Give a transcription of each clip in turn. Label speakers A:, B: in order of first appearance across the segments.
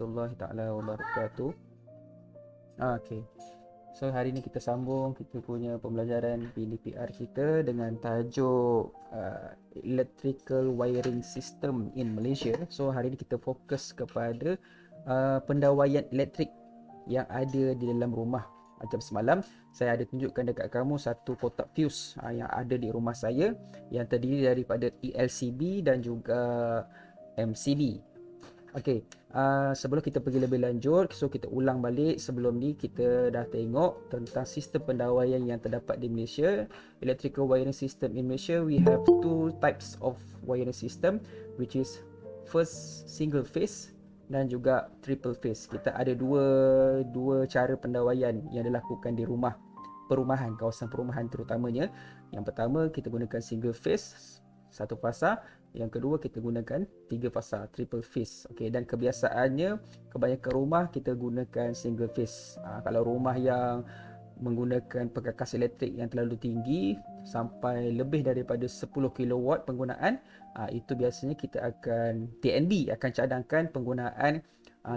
A: warahmatullahi taala wabarakatuh. Okey. So hari ni kita sambung kita punya pembelajaran PDPR kita dengan tajuk Electrical Wiring System in Malaysia. So hari ni kita fokus kepada pendawaian elektrik yang ada di dalam rumah. Macam semalam saya ada tunjukkan dekat kamu satu kotak fuse yang ada di rumah saya yang terdiri daripada ELCB dan juga MCB. Okey, sebelum kita pergi lebih lanjut, so kita ulang balik. Sebelum ni kita dah tengok tentang sistem pendawaian yang terdapat di Malaysia. Electrical wiring system in Malaysia, we have two types of wiring system, which is first single phase dan juga triple phase. Kita ada dua cara pendawaian yang dilakukan di rumah perumahan, kawasan perumahan terutamanya. Yang pertama kita gunakan single phase, satu fasa. Yang kedua kita gunakan 3 fasa, triple phase. Okey, dan kebiasaannya kebanyakan rumah kita gunakan single phase. Kalau rumah yang menggunakan perkakas elektrik yang terlalu tinggi sampai lebih daripada 10 kilowatt penggunaan, itu biasanya kita akan TNB akan cadangkan penggunaan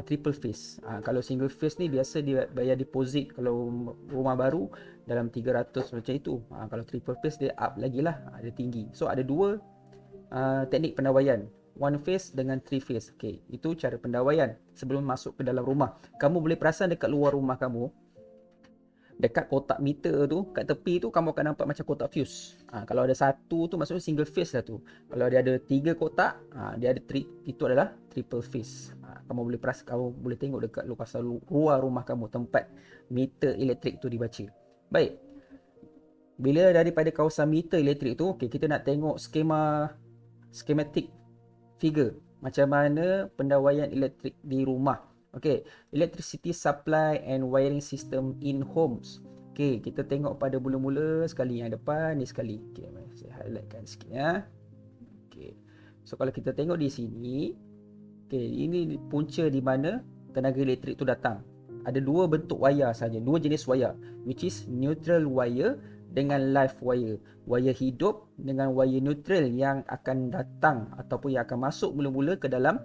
A: triple phase. Kalau single phase ni biasa dia bayar deposit kalau rumah baru dalam 300 macam itu. Kalau triple phase dia up lagi lah, dia tinggi. So ada dua teknik pendawaian, one phase dengan three phase. Okey, itu cara pendawaian sebelum masuk ke dalam rumah. Kamu boleh perasan dekat luar rumah kamu, dekat kotak meter tu, kat tepi tu kamu akan nampak macam kotak fuse. Kalau ada satu tu maksudnya single phase lah tu. Kalau dia ada 3 kotak, dia ada itu adalah triple phase. Kamu boleh tengok dekat luar rumah kamu tempat meter elektrik tu dibaca. Baik. Bila daripada kawasan meter elektrik tu, okey, kita nak tengok schematic figure macam mana pendawaian elektrik di rumah. Okey, electricity supply and wiring system in homes. Okey, kita tengok pada mula-mula sekali yang depan ni sekali. Okey, saya highlightkan sikit ya. Okey. So kalau kita tengok di sini, okey, ini punca di mana tenaga elektrik tu datang. Ada dua bentuk wayar saja, dua jenis wayar, which is neutral wire dengan live wire. Wire hidup dengan wire neutral yang akan datang ataupun yang akan masuk mula-mula ke dalam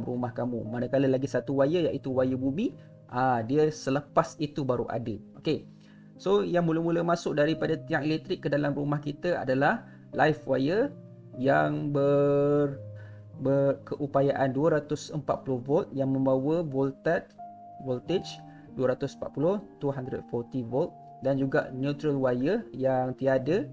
A: rumah kamu. Manakala lagi satu wire iaitu wire bumi, dia selepas itu baru ada. Okey. So yang mula-mula masuk daripada tiang elektrik ke dalam rumah kita adalah live wire yang berkeupayaan 240 volt yang membawa voltage 240 240 volt, dan juga neutral wire yang tiada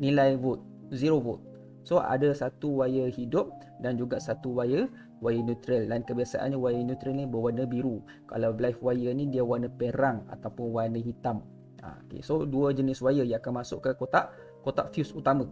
A: nilai volt, 0 volt. So ada satu wire hidup dan juga satu wire neutral, dan kebiasaannya wire neutral ni berwarna biru. Kalau live wire ni dia warna perang ataupun warna hitam. Okay, so dua jenis wire yang akan masuk ke kotak fuse utama.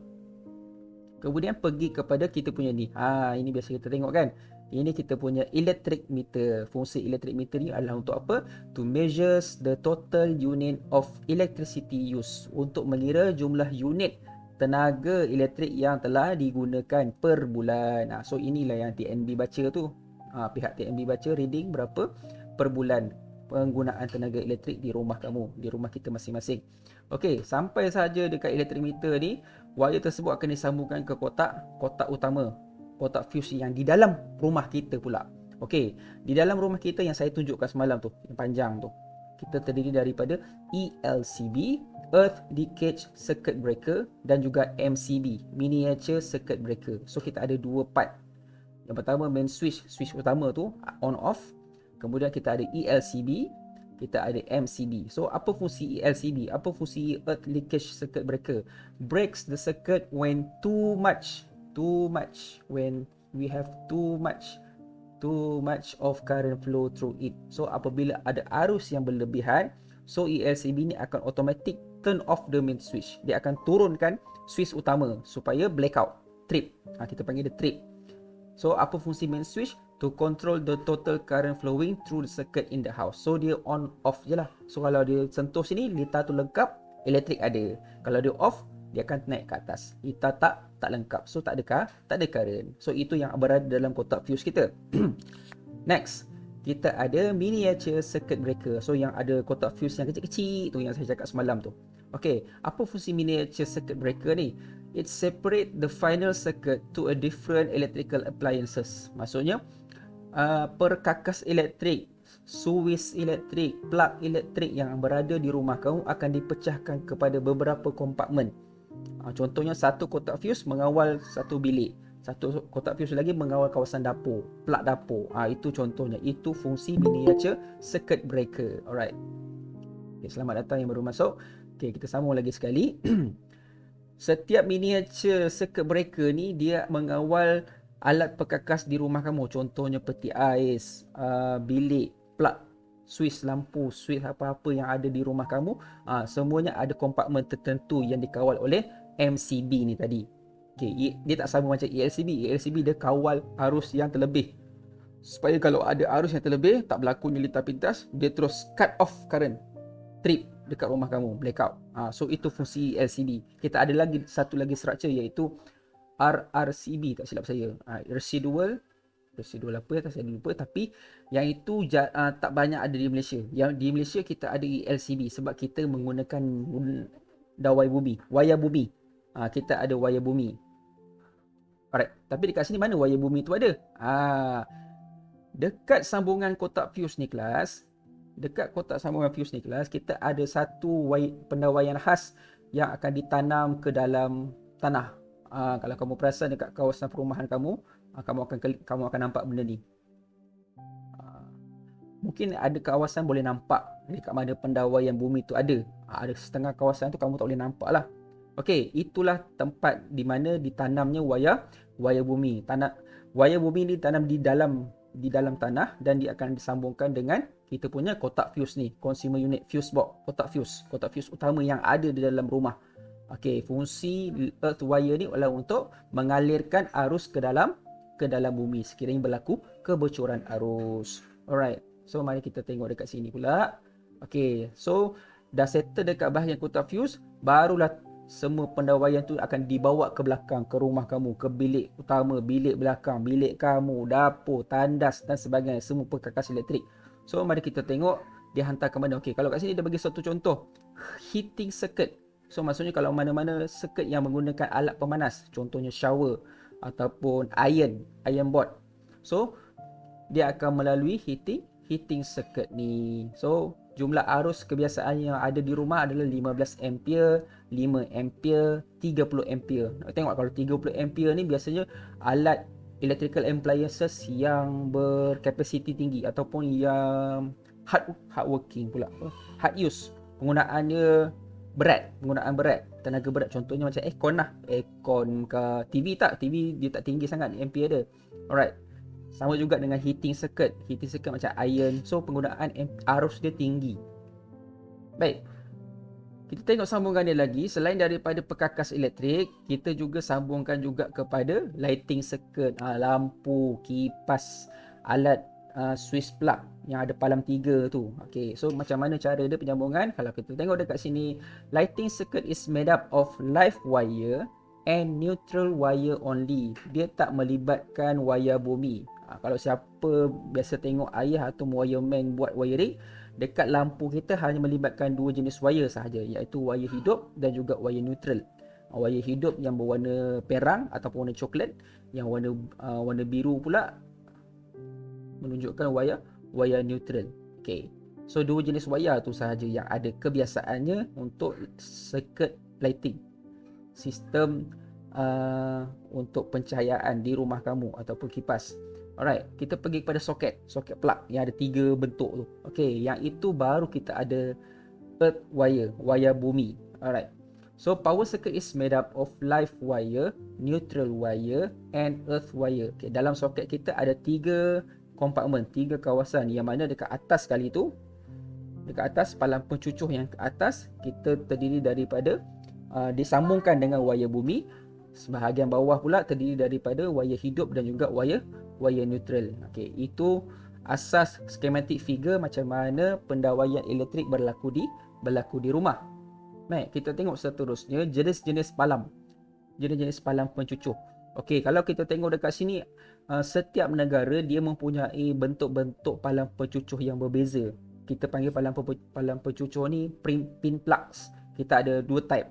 A: Kemudian pergi kepada kita punya ni. Ini biasa kita tengok kan. Ini kita punya electric meter. Fungsi electric meter ni adalah untuk apa? To measure the total unit of electricity use. Untuk mengira jumlah unit tenaga elektrik yang telah digunakan per bulan. So inilah yang TNB baca tu. Pihak TNB baca reading berapa per bulan penggunaan tenaga elektrik di rumah kamu, di rumah kita masing-masing. Okey, sampai saja dekat electric meter ni, wire tersebut akan disambungkan ke kotak utama, kotak fuse yang di dalam rumah kita pula. Okey, di dalam rumah kita yang saya tunjukkan semalam tu, yang panjang tu, kita terdiri daripada ELCB, Earth Leakage Circuit Breaker, dan juga MCB, Miniature Circuit Breaker. So kita ada dua part. Yang pertama main switch utama tu on off. Kemudian kita ada ELCB, kita ada MCB. So apa fungsi ELCB? Apa fungsi Earth Leakage Circuit Breaker? Breaks the circuit when too much when we have too much of current flow through it. So apabila ada arus yang berlebihan, so ELCB ni akan automatic turn off the main switch. Dia akan turunkan switch utama supaya blackout, trip. Kita panggil dia trip. So apa fungsi main switch? To control the total current flowing through the circuit in the house. So dia on off je lah. So kalau dia sentuh sini, litar tu lengkap, elektrik ada. Kalau dia off, dia akan naik ke atas. Litar tak lengkap. So tak ada current. So itu yang berada dalam kotak fuse kita. Next, kita ada miniature circuit breaker. So yang ada kotak fuse yang kecil-kecil tu yang saya cakap semalam tu. Okey, apa fungsi miniature circuit breaker ni? It separate the final circuit to a different electrical appliances. Maksudnya perkakas elektrik, suis elektrik, plug elektrik yang berada di rumah kamu akan dipecahkan kepada beberapa kompartmen. Contohnya satu kotak fuse mengawal satu bilik, satu kotak fuse lagi mengawal kawasan dapur, plug dapur. Itu contohnya. Itu fungsi miniature circuit breaker. Alright. Okay, selamat datang yang baru masuk. Okay, kita sambung lagi sekali. Setiap miniature circuit breaker ni dia mengawal alat perkakas di rumah kamu. Contohnya peti ais, bilik, plug, suis lampu, suis apa-apa yang ada di rumah kamu. Semuanya ada kompartmen tertentu yang dikawal oleh MCB ni tadi. Okay, dia tak sama macam ELCB. ELCB dia kawal arus yang terlebih. Supaya kalau ada arus yang terlebih, tak berlaku nyelita pintas, dia terus cut off current, trip dekat rumah kamu, blackout. So itu fungsi LCB. Kita ada lagi satu lagi structure iaitu RRCB, tak silap saya. Residual apa ya, tak saya lupa, tapi yang itu tak banyak ada di Malaysia. Yang di Malaysia kita ada LCB sebab kita menggunakan dawai bumi, wayar bumi. Kita ada wayar bumi. Alright, tapi dekat sini mana wayar bumi tu ada? Dekat sambungan kotak fuse ni kelas, kita ada satu pendawaian khas yang akan ditanam ke dalam tanah. Kalau kamu perasan dekat kawasan perumahan kamu, kamu akan nampak benda ni. Mungkin ada kawasan boleh nampak dekat mana pendawaian bumi tu ada. Ada setengah kawasan tu kamu tak boleh nampak lah. Okey, itulah tempat di mana ditanamnya wayar bumi. Wayar bumi ni ditanam di dalam tanah dan dia akan disambungkan dengan kita punya kotak fuse ni, consumer unit fuse box, kotak fuse utama yang ada di dalam rumah. Okey, fungsi earth wire ni adalah untuk mengalirkan arus ke dalam bumi sekiranya berlaku kebocoran arus. Alright. So mari kita tengok dekat sini pula. Okey, so dah settle dekat bahagian kotak fuse, barulah semua pendawaian tu akan dibawa ke belakang, ke rumah kamu, ke bilik utama, bilik belakang, bilik kamu, dapur, tandas dan sebagainya, semua perkakas elektrik. So mari kita tengok dia hantar ke mana. Okey, kalau kat sini dia bagi satu contoh, heating circuit. So maksudnya kalau mana-mana circuit yang menggunakan alat pemanas, contohnya shower ataupun iron board. So dia akan melalui heating circuit ni. So jumlah arus kebiasaan yang ada di rumah adalah 15 ampere, 5 ampere, 30 ampere. Nak tengok kalau 30 ampere ni biasanya alat electrical appliances yang berkapasiti tinggi ataupun yang hard working pula, hard use, penggunaan berat, tenaga berat. Contohnya macam aircon ke TV dia tak tinggi sangat ampere dia. Alright. Sama juga dengan heating circuit macam iron. So penggunaan arus dia tinggi. Baik. Kita tengok sambungan dia lagi. Selain daripada perkakas elektrik, kita juga sambungkan juga kepada lighting circuit, lampu, kipas, alat switch plug yang ada palam 3 tu. Okay, so macam mana cara dia penyambungan? Kalau kita tengok dekat sini, lighting circuit is made up of live wire and neutral wire only. Dia tak melibatkan wayar bumi. Kalau siapa biasa tengok ayah atau wireman buat wiring, dekat lampu kita hanya melibatkan dua jenis wire sahaja, iaitu wire hidup dan juga wire neutral. Wire hidup yang berwarna perang ataupun warna coklat, yang warna biru pula menunjukkan wire neutral. Okay. So dua jenis wire tu sahaja yang ada kebiasaannya untuk circuit lighting, sistem untuk pencahayaan di rumah kamu ataupun kipas. Alright, kita pergi kepada soket plug yang ada 3 bentuk tu. Okay, yang itu baru kita ada earth wire bumi. Alright. So power circuit is made up of live wire, neutral wire and earth wire. Okay, dalam soket kita ada 3 kompartmen, 3 kawasan, yang mana dekat atas kali tu, dekat atas palang pencucuh yang ke atas, kita terdiri daripada disambungkan dengan wire bumi. Sebahagian bawah pula terdiri daripada wire hidup dan juga wire neutral. Okey, itu asas schematic figure macam mana pendawaian elektrik berlaku di rumah. Baik, kita tengok seterusnya jenis-jenis palang pencucuh. Okey, kalau kita tengok dekat sini, setiap negara dia mempunyai bentuk-bentuk palang pencucuh yang berbeza. Kita panggil palang pencucuh ni pin plugs. Kita ada 2 type,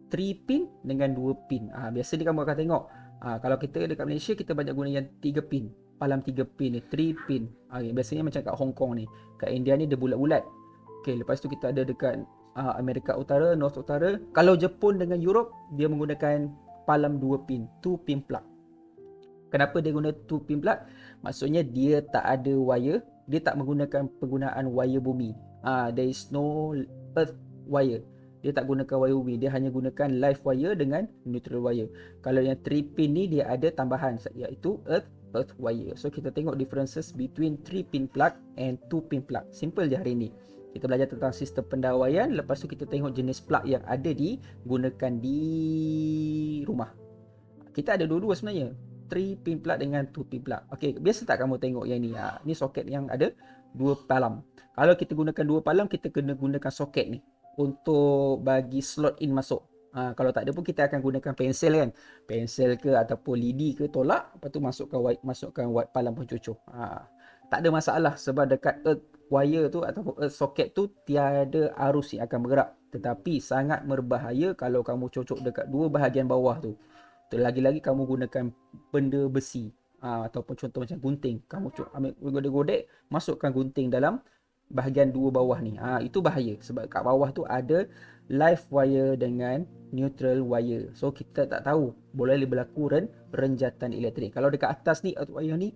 A: 3 pin dengan 2 pin. Biasa ni kamu akan tengok, kalau kita dekat Malaysia kita banyak guna yang 3 pin. palam 3 pin ni, 3 pin. Biasanya macam kat Hong Kong ni. Kat India ni dia bulat-bulat. Okay, lepas tu kita ada dekat Amerika Utara, North Utara. Kalau Jepun dengan Europe, dia menggunakan palam 2 pin, 2 pin plug. Kenapa dia guna 2 pin plug? Maksudnya dia tak ada wire, dia tak menggunakan penggunaan wire bumi. There is no earth wire. Dia tak gunakan wire bumi, dia hanya gunakan live wire dengan neutral wire. Kalau yang 3 pin ni dia ada tambahan, iaitu earth wire. So kita tengok differences between 3 pin plug and 2 pin plug. Simple je hari ni. Kita belajar tentang sistem pendawaian, lepas tu kita tengok jenis plug yang ada digunakan di rumah. Kita ada dua-dua sebenarnya, 3 pin plug dengan 2 pin plug. Okey, biasa tak kamu tengok yang ni? Ni soket yang ada 2 palam. Kalau kita gunakan 2 palam, kita kena gunakan soket ni untuk bagi slot in masuk. Kalau tak ada pun kita akan gunakan pensel kan. Pensel ke ataupun lidi ke tolak, lepas tu masukkan palam pencucuk. Tak ada masalah sebab dekat earth wire tu ataupun earth socket tu tiada arus yang akan bergerak. Tetapi sangat berbahaya kalau kamu cocok dekat dua bahagian bawah tu. Lagi-lagi kamu gunakan benda besi ataupun contoh macam gunting. Kamu ambil godek-godek, masukkan gunting dalam bahagian dua bawah ni. Itu bahaya sebab kat bawah tu ada live wire dengan neutral wire. So kita tak tahu boleh berlaku renjatan elektrik. Kalau dekat atas ni earth wire ni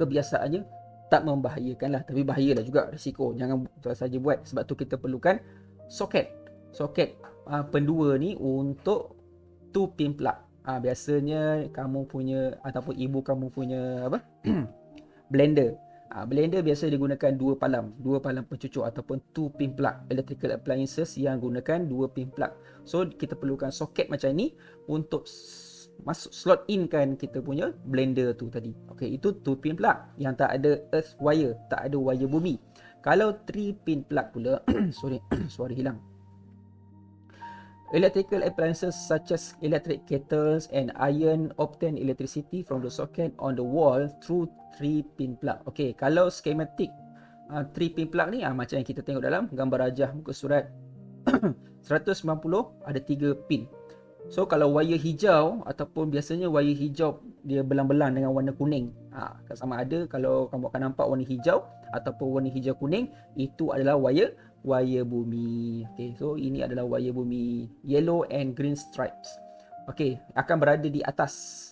A: kebiasaannya tak membahayakan lah, tapi bahayalah juga, risiko. Jangan saja buat. Sebab tu kita perlukan soket pendua ni untuk 2 pin plug. Biasanya kamu punya ataupun ibu kamu punya blender. Blender biasa digunakan dua palam pencucuk ataupun 2 pin plug. Electrical appliances yang gunakan 2 pin plug. So kita perlukan soket macam ni untuk masuk slot in kan kita punya blender tu tadi. Okey, itu 2 pin plug yang tak ada earth wire, tak ada wire bumi. Kalau 3 pin plug pula suara hilang. Electrical appliances such as electric kettles and iron obtain electricity from the socket on the wall through 3 pin plug. Okey, kalau schematic 3 pin plug ni macam yang kita tengok dalam gambar rajah muka surat 190 ada 3 pin. So kalau wire hijau ataupun biasanya wire hijau dia belang-belang dengan warna kuning. Sama ada kalau kamu akan nampak warna hijau ataupun warna hijau kuning, itu adalah wire bumi. Okay, so ini adalah wire bumi, yellow and green stripes. Okay, akan berada di atas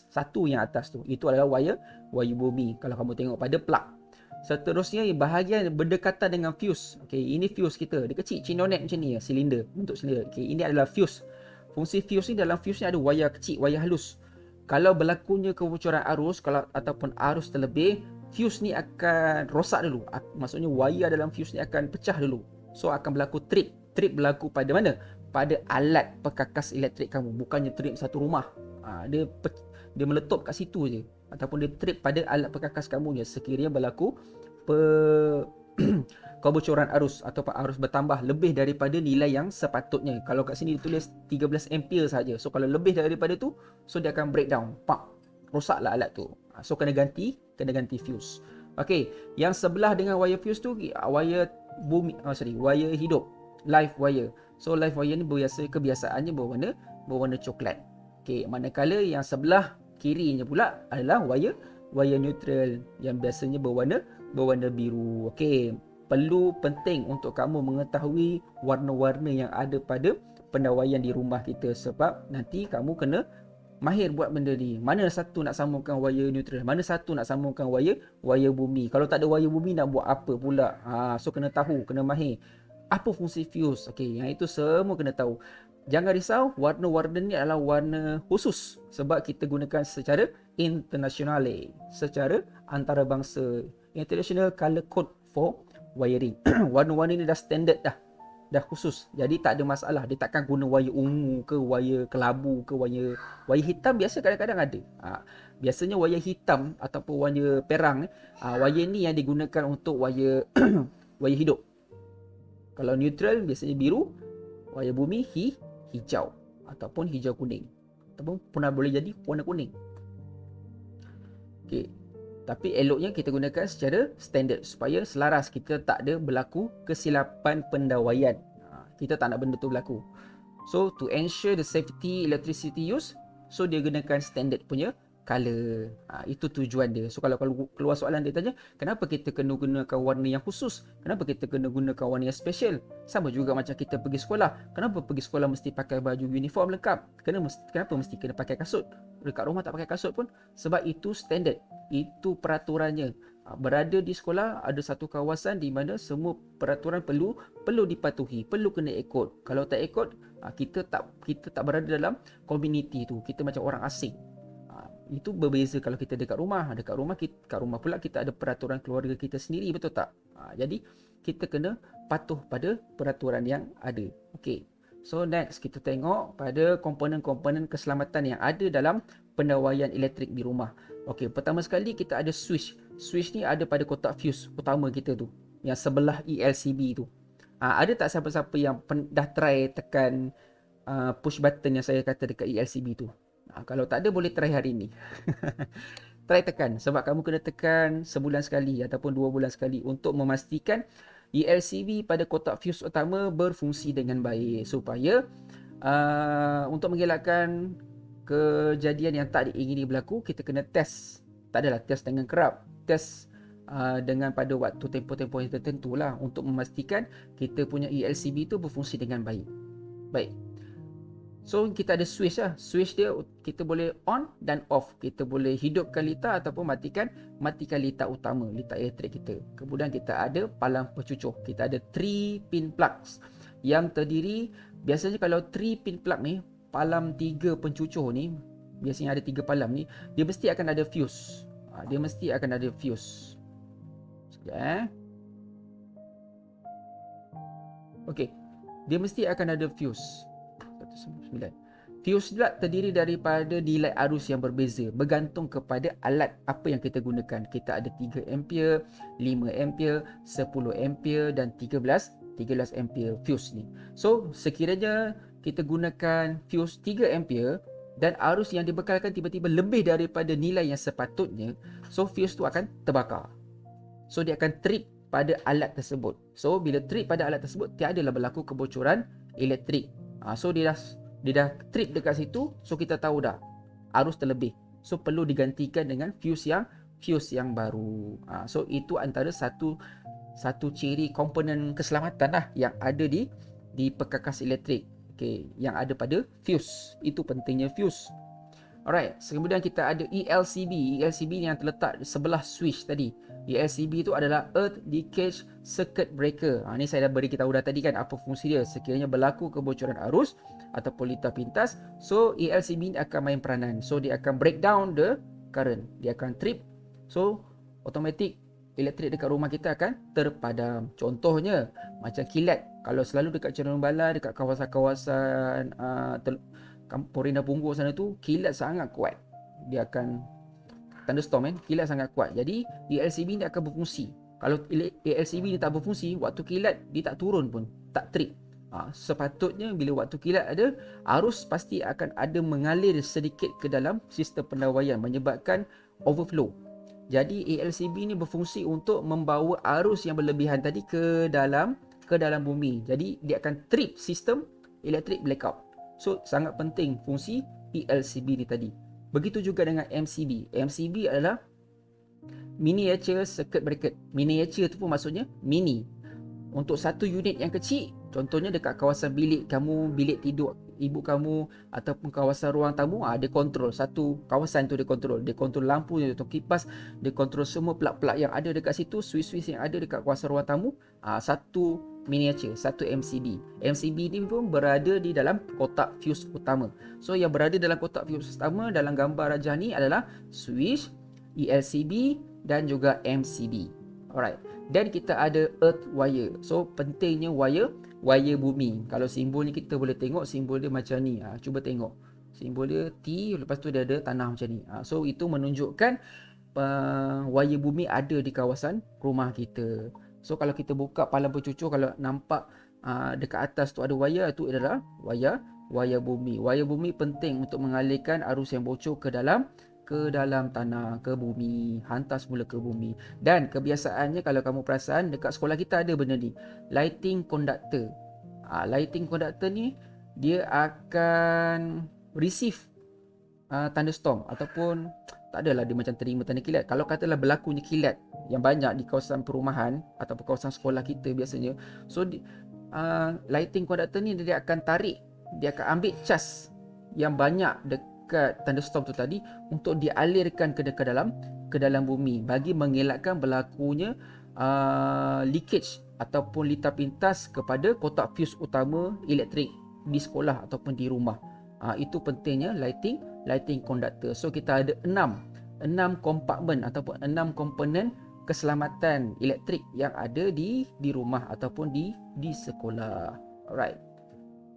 A: satu yang atas tu, itu adalah wire bumi kalau kamu tengok pada plug. Seterusnya bahagian berdekatan dengan fuse. Okay, ini fuse kita, dia kecil, cinonet macam ni, silinder, bentuk silinder. Okay, ini adalah fuse. Fungsi fuse ni, dalam fuse ni ada wayar kecil, wayar halus. Kalau berlakunya kebocoran arus ataupun arus terlebih, fuse ni akan rosak dulu. Maksudnya wayar dalam fuse ni akan pecah dulu. So akan berlaku trip. Trip berlaku pada mana? Pada alat perkakas elektrik kamu. Bukannya trip satu rumah. Dia meletup kat situ je. Ataupun dia trip pada alat perkakas kamu je sekiranya berlaku kebocoran arus ataupun arus bertambah lebih daripada nilai yang sepatutnya. Kalau kat sini ditulis 13 ampere saja. So kalau lebih daripada tu, so dia akan breakdown. Rosaklah alat tu. So kena ganti fuse. Okey, yang sebelah dengan wire fuse tu wire bumi, wire hidup, live wire. So live wire ni kebiasaannya berwarna coklat. Okey, manakala yang sebelah kirinya pula adalah wire neutral yang biasanya berwarna biru. Okey, penting untuk kamu mengetahui warna-warna yang ada pada pendawaian di rumah kita sebab nanti kamu kena mahir buat benda ni. Mana satu nak sambungkan wire neutral, mana satu nak sambungkan wire bumi. Kalau tak ada wire bumi nak buat apa pula? So kena tahu, kena mahir apa fungsi fuse. Okey, yang itu semua kena tahu. Jangan risau, warna-warna ni adalah warna khusus sebab kita gunakan secara international, secara antarabangsa. International Color Code for Wiring. Warna-warna ni dah standard dah khusus. Jadi tak ada masalah. Dia takkan guna wire ungu ke wire kelabu ke wire hitam. Biasa kadang-kadang ada. Biasanya wire hitam ataupun wire perang, wire ni yang digunakan untuk wire wire hidup. Kalau neutral biasanya biru, wire bumi hijau ataupun hijau kuning, ataupun pun boleh jadi warna kuning. Okey, tapi eloknya kita gunakan secara standard supaya selaras, kita tak ada berlaku kesilapan pendawaian. Kita tak nak benda tu berlaku. So to ensure the safety electricity use, so dia gunakan standard punya color. Itu tujuan dia. So kalau keluar soalan dia tanya, kenapa kita kena gunakan warna yang khusus? Kenapa kita kena gunakan warna yang special? Sama juga macam kita pergi sekolah. Kenapa pergi sekolah mesti pakai baju uniform lengkap? Kenapa mesti kena pakai kasut? Dekat rumah tak pakai kasut pun? Sebab itu standard. Itu peraturannya. Berada di sekolah ada satu kawasan di mana semua peraturan perlu dipatuhi, perlu kena ikut. Kalau tak ikut, kita tak berada dalam komuniti tu. Kita macam orang asing. Itu berbeza kalau kita dekat rumah. Kat rumah pula kita ada peraturan keluarga kita sendiri, betul tak? Jadi kita kena patuh pada peraturan yang ada. Okey. So next kita tengok pada komponen-komponen keselamatan yang ada dalam pendawaian elektrik di rumah. Okey, pertama sekali kita ada switch. Switch ni ada pada kotak fuse utama kita tu, yang sebelah ELCB tu. Ada tak siapa-siapa yang dah try tekan push button yang saya kata dekat ELCB tu? Kalau tak ada, boleh try hari ni. Try tekan, sebab kamu kena tekan sebulan sekali ataupun 2 bulan sekali untuk memastikan ELCB pada kotak fuse utama berfungsi dengan baik, supaya untuk mengelakkan kejadian yang tak diingini berlaku, kita kena test. Tak adalah test dengan kerap, test dengan pada waktu tempoh-tempoh yang tertentu lah, untuk memastikan kita punya ELCB tu berfungsi dengan baik. Baik. So kita ada switch lah. Switch dia kita boleh on dan off. Kita boleh hidupkan litar ataupun matikan litar utama, litar elektrik kita. Kemudian kita ada palang pencucuk. Kita ada 3 pin plugs yang terdiri, biasanya kalau 3 pin plug ni, palang 3 pencucuk ni, biasanya ada 3 palang ni, dia mesti akan ada fuse. Dia mesti akan ada fuse. Sekejap Okey. Dia mesti akan ada fuse. 199. Fuse pula terdiri daripada delay arus yang berbeza bergantung kepada alat apa yang kita gunakan. Kita ada 3 ampere, 5 ampere, 10 ampere dan 13 ampere fuse ni. So sekiranya kita gunakan fuse 3 ampere dan arus yang dibekalkan tiba-tiba lebih daripada nilai yang sepatutnya, so fuse tu akan terbakar. So dia akan trip pada alat tersebut. So bila trip pada alat tersebut, tiadalah berlaku kebocoran elektrik. So dia dah trip dekat situ, so kita tahu dah arus terlebih. So perlu digantikan dengan fuse yang baru. So itu antara satu ciri komponen keselamatan lah yang ada di perkakas elektrik. Okey, yang ada pada fuse. Itu pentingnya fuse. Alright, kemudian kita ada ELCB. ELCB ni yang terletak sebelah switch tadi. ELCB itu adalah Earth Leakage Circuit Breaker. Ni saya dah beri kita tahu dah tadi kan apa fungsi dia. Sekiranya berlaku kebocoran arus ataupun litar pintas, so ELCB ni akan main peranan. So dia akan break down the current. Dia akan trip. So automatic elektrik dekat rumah kita akan terpadam. Contohnya macam kilat. Kalau selalu dekat Cenderawasih Balat, dekat kawasan-kawasan Kampung Rendah Punggol sana tu, kilat sangat kuat. Dia akan thunderstorm kan, kilat sangat kuat. Jadi ELCB ni akan berfungsi. Kalau ELCB ni tak berfungsi, waktu kilat dia tak turun pun, tak trip. Sepatutnya bila waktu kilat ada, arus pasti akan ada mengalir sedikit ke dalam sistem pendawaian menyebabkan overflow. Jadi ELCB ni berfungsi untuk membawa arus yang berlebihan tadi ke dalam bumi. Jadi dia akan trip sistem elektrik blackout. So sangat penting fungsi ELCB ni tadi. Begitu juga dengan MCB. MCB adalah Miniature Circuit Breaker. Miniature tu pun maksudnya mini. Untuk satu unit yang kecil, contohnya dekat kawasan bilik kamu, bilik tidur ibu kamu ataupun kawasan ruang tamu, dia kontrol satu kawasan tu, dia kontrol lampu, dia kontrol kipas, dia kontrol semua plug-plug yang ada dekat situ, switch-switch yang ada dekat kawasan ruang tamu. Satu miniature, satu MCB. MCB ni pun berada di dalam kotak fuse utama. So yang berada dalam kotak fuse utama dalam gambar rajah ni adalah switch, ELCB dan juga MCB. Alright. Dan kita ada earth wire. So pentingnya wire bumi. Kalau simbol ni kita boleh tengok, simbol dia macam ni. Cuba tengok. Simbol dia T, lepas tu dia ada tanah macam ni. So itu menunjukkan wire bumi ada di kawasan rumah kita. So kalau kita buka palang pencucuk, kalau nampak dekat atas tu ada wire, itu adalah wire bumi. Wire bumi penting untuk mengalirkan arus yang bocor ke dalam tanah, ke bumi, hantar semula ke bumi. Dan kebiasaannya kalau kamu perasan dekat sekolah kita ada benda ni, lighting conductor. Lighting conductor ni dia akan receive thunderstorm ataupun tak adalah dia macam terima tanda kilat. Kalau katalah berlakunya kilat yang banyak di kawasan perumahan ataupun kawasan sekolah kita biasanya, so lighting conductor ni dia akan tarik, dia akan ambil cas yang banyak dekat thunderstorm tu tadi untuk dialirkan ke dalam bumi bagi mengelakkan berlakunya leakage ataupun litar pintas kepada kotak fuse utama elektrik di sekolah ataupun di rumah. Itu pentingnya lighting conductor. So kita ada 6 kompartmen ataupun 6 komponen keselamatan elektrik yang ada di rumah ataupun di sekolah. Alright.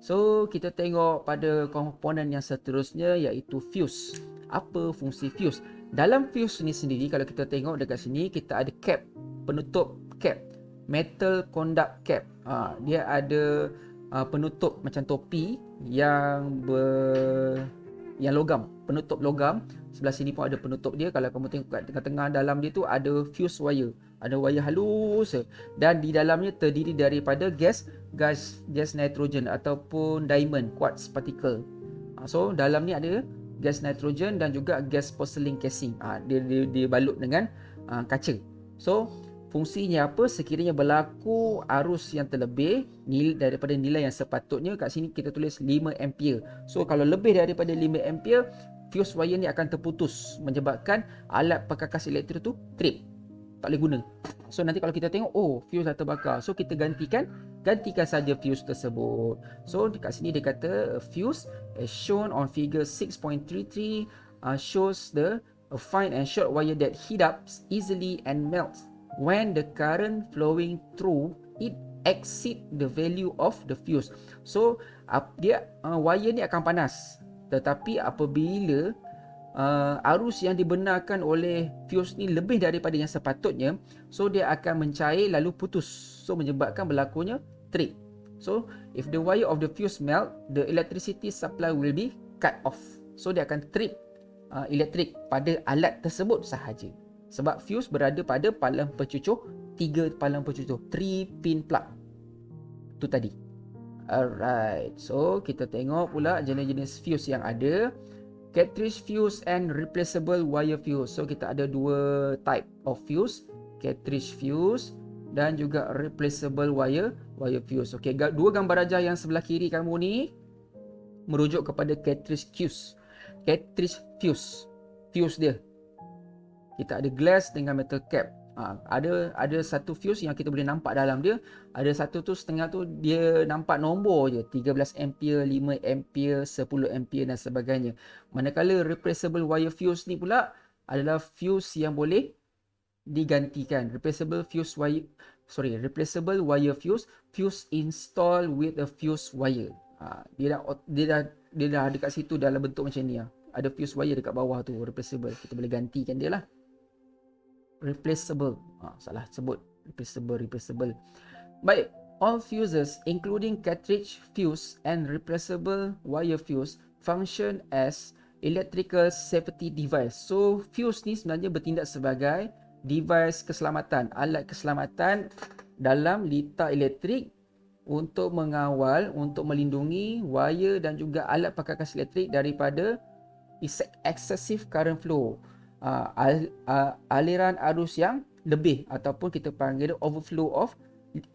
A: So kita tengok pada komponen yang seterusnya iaitu fuse. Apa fungsi fuse? Dalam fuse ni sendiri, kalau kita tengok dekat sini, kita ada cap, penutup cap, metal conduct cap. Dia ada penutup macam topi yang logam, penutup logam. Sebelah sini pun ada penutup dia. Kalau kamu tengok kat tengah-tengah dalam dia tu ada fuse wire, ada wire halus dan di dalamnya terdiri daripada gas nitrogen ataupun diamond quartz particle. So dalam ni ada gas nitrogen dan juga gas porcelain casing. Dia balut dengan kaca. So fungsinya apa? Sekiranya berlaku arus yang terlebih daripada nilai yang sepatutnya, kat sini kita tulis 5 ampere. So kalau lebih daripada 5 ampere, fuse wire ni akan terputus menyebabkan alat perkakas elektrik tu trip, tak boleh guna. So nanti kalau kita tengok, fuse dah terbakar, so kita gantikan saja fuse tersebut. So dekat sini dia kata fuse as shown on figure 6.33 shows a fine and short wire that heat up easily and melts when the current flowing through it exceed the value of the fuse. So wire ni akan panas, tetapi apabila arus yang dibenarkan oleh fuse ni lebih daripada yang sepatutnya, so dia akan mencair lalu putus, so menyebabkan berlakunya trip. So if the wire of the fuse melt, the electricity supply will be cut off. So dia akan trip elektrik pada alat tersebut sahaja. Sebab fuse berada pada palang pencucur, 3 palang pencucur, 3 pin plug tu tadi. Alright, so kita tengok pula jenis-jenis fuse yang ada. Cartridge fuse and replaceable wire fuse. So kita ada 2 type of fuse, cartridge fuse dan juga replaceable wire fuse. Okey, 2 gambar rajah yang sebelah kiri kamu ni merujuk kepada cartridge fuse. Cartridge fuse dia, kita ada glass dengan metal cap. Ada satu fuse yang kita boleh nampak dalam dia. Ada satu tu setengah tu dia nampak nombor je, 13 ampere, 5 ampere, 10 ampere dan sebagainya. Manakala replaceable wire fuse ni pula adalah fuse yang boleh digantikan. Replaceable wire fuse installed with a fuse wire. Dia dah dekat situ dalam bentuk macam ni. Ada fuse wire dekat bawah tu, replaceable. Kita boleh gantikan dia lah. Replaceable, salah sebut, replaceable. Baik, all fuses including cartridge fuse and replaceable wire fuse function as electrical safety device. So fuse ni sebenarnya bertindak sebagai device keselamatan, alat keselamatan dalam litar elektrik untuk mengawal, untuk melindungi wire dan juga alat perkakas elektrik daripada excessive current flow, aliran arus yang lebih ataupun kita panggil overflow of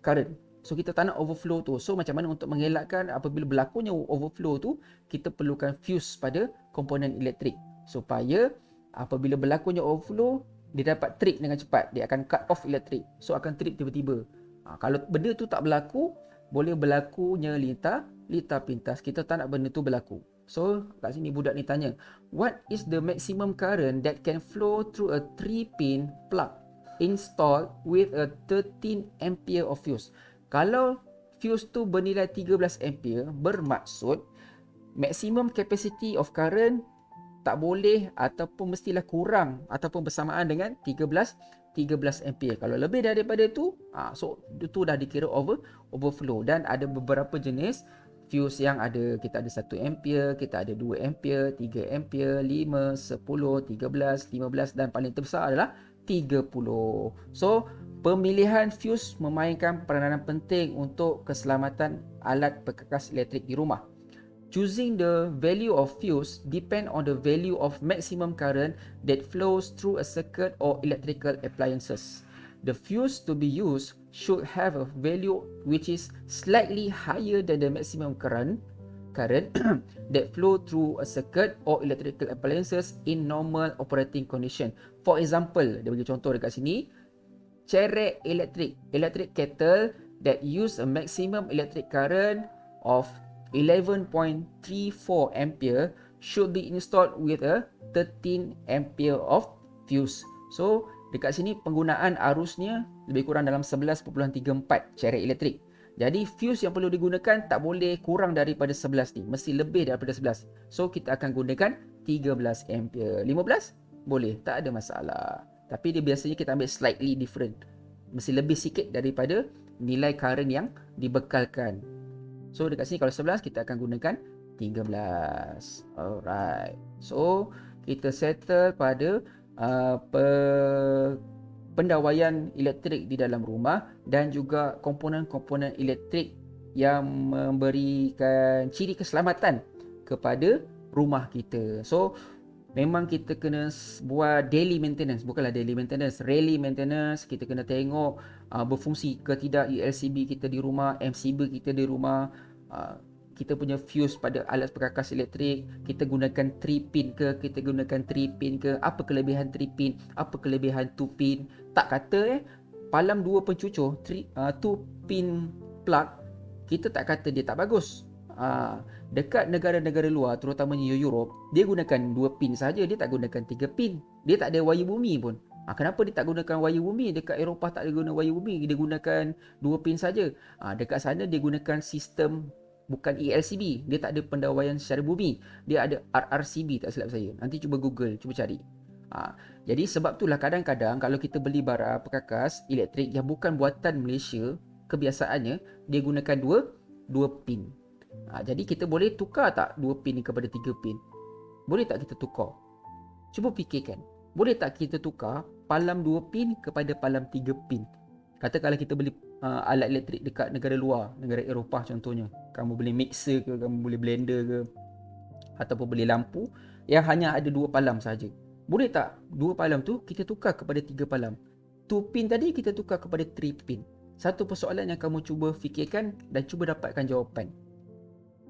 A: current. So kita tak nak overflow tu. So macam mana untuk mengelakkan apabila berlakunya overflow tu, kita perlukan fuse pada komponen elektrik supaya apabila berlakunya overflow, dia dapat trip dengan cepat. Dia akan cut off elektrik. So akan trip tiba-tiba. Kalau benda tu tak berlaku, boleh berlakunya litar pintas. Kita tak nak benda tu berlaku. So kat sini budak ni tanya, what is the maximum current that can flow through a 3-pin plug installed with a 13 ampere of fuse? Kalau fuse tu bernilai 13 ampere, bermaksud maximum capacity of current tak boleh ataupun mestilah kurang ataupun bersamaan dengan 13 ampere. Kalau lebih daripada tu, so itu dah dikira overflow. Dan ada beberapa jenis fuse yang ada. Kita ada 1 ampere, kita ada 2 ampere, 3 ampere, 5, 10, 13, 15 dan paling terbesar adalah 30. So pemilihan fuse memainkan peranan penting untuk keselamatan alat perkakas elektrik di rumah. Choosing the value of fuse depend on the value of maximum current that flows through a circuit or electrical appliances. The fuse to be used should have a value which is slightly higher than the maximum current that flow through a circuit or electrical appliances in normal operating condition. For example, dia bagi contoh dekat sini, cerek electric kettle that use a maximum electric current of 11.34 ampere should be installed with a 13 ampere of fuse. So, dekat sini penggunaan arusnya lebih kurang dalam 11.34 cerek elektrik. Jadi fuse yang perlu digunakan tak boleh kurang daripada 11 ni, mesti lebih daripada 11. So kita akan gunakan 13 ampere. 15 boleh, tak ada masalah. Tapi dia biasanya kita ambil slightly different. Mesti lebih sikit daripada nilai current yang dibekalkan. So dekat sini kalau 11 kita akan gunakan 13. Alright. So kita settle pada pendawaian elektrik di dalam rumah dan juga komponen-komponen elektrik yang memberikan ciri keselamatan kepada rumah kita. So memang kita kena buat daily maintenance, bukanlah daily maintenance, daily maintenance. Kita kena tengok berfungsi ke tidak ELCB kita di rumah, MCB kita di rumah, kita punya fuse pada alat perkakas elektrik, kita gunakan 3 pin ke, kita gunakan 3 pin ke, apa kelebihan 3 pin, apa kelebihan 2 pin. Tak kata palam 2 pencucur, 2 pin plug, kita tak kata dia tak bagus. Dekat negara-negara luar, terutamanya Europe, dia gunakan 2 pin saja, dia tak gunakan 3 pin. Dia tak ada wayar bumi pun. Kenapa dia tak gunakan wayar bumi? Dekat Eropah tak ada guna wayar bumi, dia gunakan 2 pin saja. Dekat sana dia gunakan sistem bukan ELCB, dia tak ada pendawaian secara bumi, dia ada RRCB tak silap saya. Nanti cuba Google, cuba cari. Jadi sebab itulah kadang-kadang kalau kita beli barang perkakas elektrik yang bukan buatan Malaysia, kebiasaannya dia gunakan dua pin. Jadi kita boleh tukar tak 2 pin ni kepada 3 pin? Boleh tak kita tukar? Cuba fikirkan. Boleh tak kita tukar palam 2 pin kepada palam 3 pin? Katakanlah kita beli alat elektrik dekat negara luar, negara Eropah contohnya. Kamu beli mixer ke, kamu beli blender ke, ataupun beli lampu yang hanya ada 2 palam saja. Boleh tak 2 palam tu kita tukar kepada 3 palam? 2 pin tadi kita tukar kepada 3 pin. Satu persoalan yang kamu cuba fikirkan dan cuba dapatkan jawapan.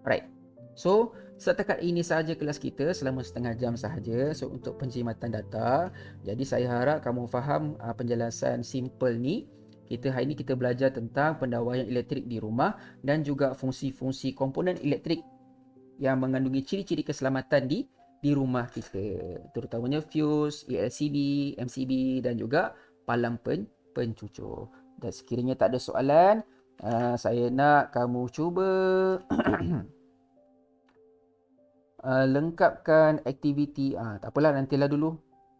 A: Right. So, setakat ini sahaja kelas kita selama setengah jam sahaja. So, untuk penjimatan data. Jadi, saya harap kamu faham penjelasan simple ni. Hari ini kita belajar tentang pendawaian elektrik di rumah dan juga fungsi-fungsi komponen elektrik yang mengandungi ciri-ciri keselamatan di rumah kita. Terutamanya fuse, ELCB, MCB dan juga palang pencucur. Dan sekiranya tak ada soalan, saya nak kamu cuba lengkapkan aktiviti. Tak apalah, nantilah dulu.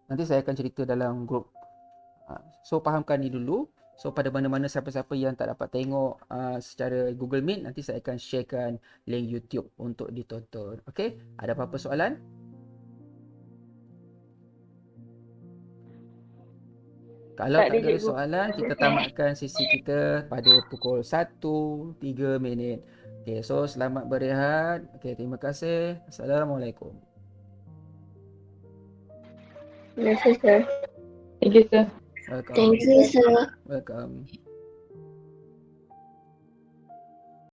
A: Nanti saya akan cerita dalam grup. So fahamkan ni dulu. So pada mana-mana siapa-siapa yang tak dapat tengok secara Google Meet, nanti saya akan sharekan link YouTube untuk ditonton. Okey, ada apa-apa soalan? Kalau tak ada soalan, kita tamatkan sesi kita pada pukul 1:03. Okey, so selamat berehat. Okey, terima kasih. Assalamualaikum.
B: Terima kasih, sir. Thank you, sir.
A: Welcome.
B: Thank you, sir.
A: Welcome.